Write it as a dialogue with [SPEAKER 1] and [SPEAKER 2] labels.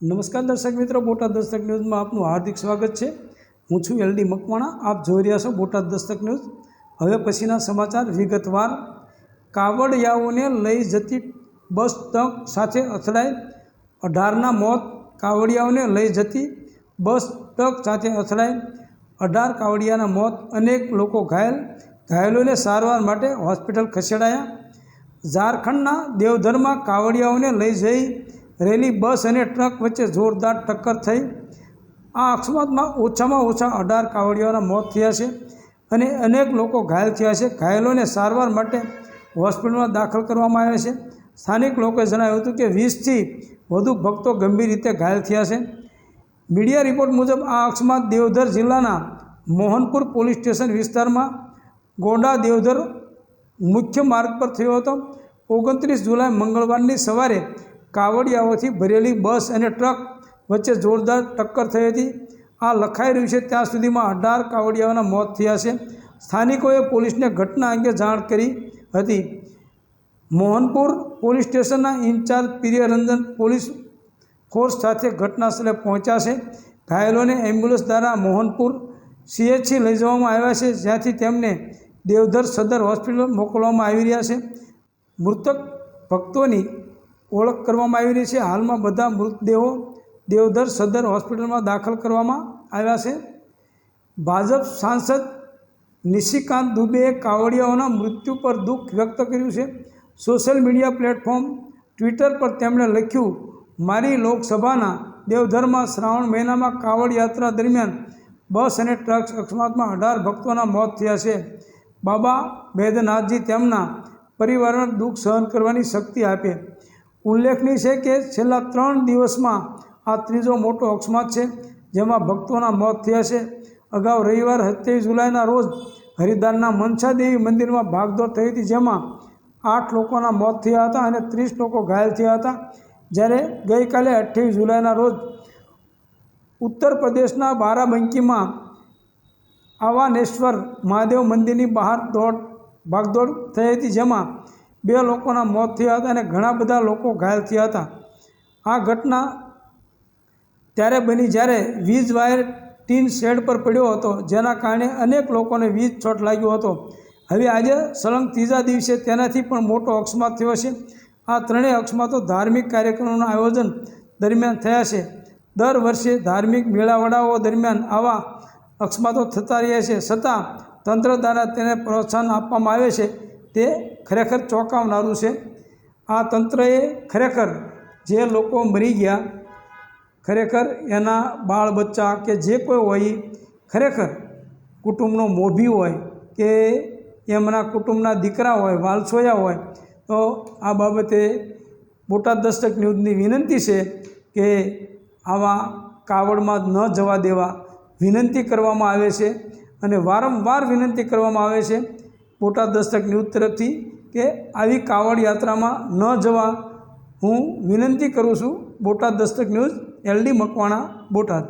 [SPEAKER 1] નમસ્કાર દર્શક મિત્રો, બોટાદ દસ્તક ન્યૂઝમાં આપનું હાર્દિક સ્વાગત છે। હું છું એલડી મકવાણા। આપ જોઈ રહ્યા છો બોટાદ દસ્તક ન્યૂઝ। હવે પછીના સમાચાર વિગતવાર। કાવડિયાઓને લઈ જતી બસ ટ્રક સાથે અથડાઈ, 18ના મોત। કાવડિયાઓને લઈ જતી બસ ટ્રક સાથે અથડાઈ, 18 કાવડિયાના મોત, અનેક લોકો ઘાયલ। ઘાયલોને સારવાર માટે હોસ્પિટલ ખસેડાયા। ઝારખંડના દેવધરમાં કાવડિયાઓને લઈ જઈ રહેલી બસ અને ટ્રક વચ્ચે જોરદાર ટક્કર થઈ। આ અકસ્માતમાં ઓછામાં ઓછા 18 કાવડિયાઓના મોત થયા છે અને અનેક લોકો ઘાયલ થયા છે। ઘાયલોને સારવાર માટે હોસ્પિટલમાં દાખલ કરવામાં આવ્યા છે। સ્થાનિક લોકોએ જણાવ્યું હતું કે 20થી વધુ ભક્તો ગંભીર રીતે ઘાયલ થયા છે। મીડિયા રિપોર્ટ મુજબ આ અકસ્માત દેવધર જિલ્લાના મોહનપુર પોલીસ સ્ટેશન વિસ્તારમાં ગોંડા દેવધર મુખ્ય માર્ગ પર થયો હતો। 29 જુલાઈ મંગળવારની સવારે કાવડિયાઓથી ભરેલી બસ અને ટ્રક વચ્ચે જોરદાર ટક્કર થઈ હતી। આ લખાઈ રહ્યું છે ત્યાં સુધીમાં 18 કાવડિયાઓના મોત થયા છે। સ્થાનિકોએ પોલીસને ઘટના અંગે જાણ કરી હતી। મોહનપુર પોલીસ સ્ટેશનના ઇન્ચાર્જ પ્રિયરંજન પોલીસ ફોર્સ સાથે ઘટનાસ્થળે પહોંચ્યા છે। ઘાયલોને એમ્બ્યુલન્સ દ્વારા મોહનપુર CHC લઈ જવામાં આવ્યા છે, જ્યાંથી તેમને દેવધર સદર હોસ્પિટલ મોકલવામાં આવી રહ્યા છે। મૃતક ભક્તોની ઓળખ કરવામાં આવી રહી છે। હાલમાં બધા મૃતદેહો દેવધર સદર હોસ્પિટલમાં દાખલ કરવામાં આવ્યા છે। ભાજપ સાંસદ નિશિકાંત દુબેએ કાવડિયાઓના મૃત્યુ પર દુઃખ વ્યક્ત કર્યું છે। સોશિયલ મીડિયા પ્લેટફોર્મ ટ્વિટર પર તેમણે લખ્યું, મારી લોકસભાના દેવધરમાં શ્રાવણ મહિનામાં કાવડ યાત્રા દરમિયાન બસ અને ટ્રક અકસ્માતમાં 18 ભક્તોના મોત થયા છે। બાબા બૈદ્યનાથજી તેમના પરિવારોને દુઃખ સહન કરવાની શક્તિ આપે। ઉલ્લેખનીય છે કે છેલ્લા 3 દિવસમાં આ ત્રીજો મોટો અકસ્માત છે, જેમાં ભક્તોના મોત થયા છે। અગાઉ રવિવાર 27 જુલાઈના રોજ હરિદ્વારના મનસાદેવી મંદિરમાં ભાગદોડ થઈ હતી, જેમાં 8 લોકોના મોત થયા હતા અને 30 લોકો ઘાયલ થયા હતા। જ્યારે ગઈકાલે 28 જુલાઈના રોજ ઉત્તર પ્રદેશના બારાબંકીમાં આવાનેશ્વર મહાદેવ મંદિરની બહાર ભાગદોડ થઈ હતી, જેમાં 2 લોકોના મોત થયા હતા અને ઘણા બધા લોકો ઘાયલ થયા હતા। આ ઘટના ત્યારે બની જ્યારે વીજ વાયર ટીન શેડ પર પડ્યો હતો, જેના કારણે અનેક લોકોને વીજ શોર્ટ લાગ્યો હતો। હવે આજે સળંગ ત્રીજા દિવસે તેનાથી પણ મોટો અકસ્માત થયો છે। આ ત્રણેય અકસ્માતો ધાર્મિક કાર્યક્રમોના આયોજન દરમિયાન થયા છે। દર વર્ષે ધાર્મિક મેળાવડાઓ દરમિયાન આવા અકસ્માતો થતા રહે છે, છતાં તંત્ર દ્વારા તેને પ્રોત્સાહન આપવામાં આવે છે, તે ખરેખર ચોંકાવનારું છે। આ તંત્રએ ખરેખર જે લોકો મરી ગયા, ખરેખર એના બાળ બચ્ચા કે જે કોઈ હોય, ખરેખર કુટુંબનો મોભી હોય કે એમના કુટુંબના દીકરા હોય, વાલછોયા હોય, તો આ બાબતે બોટાદ દસ્તક ન્યૂઝની વિનંતી છે કે આવા કાવડમાં ન જવા દેવા વિનંતી કરવામાં આવે છે અને વારંવાર વિનંતી કરવામાં આવે છે બોટાદ દસ્તક ન્યૂઝ તરફથી કે આવી કાવડ યાત્રામાં ન જવા હું વિનંતી કરું છું। Botad Dastak news, LD Makwana, Botad.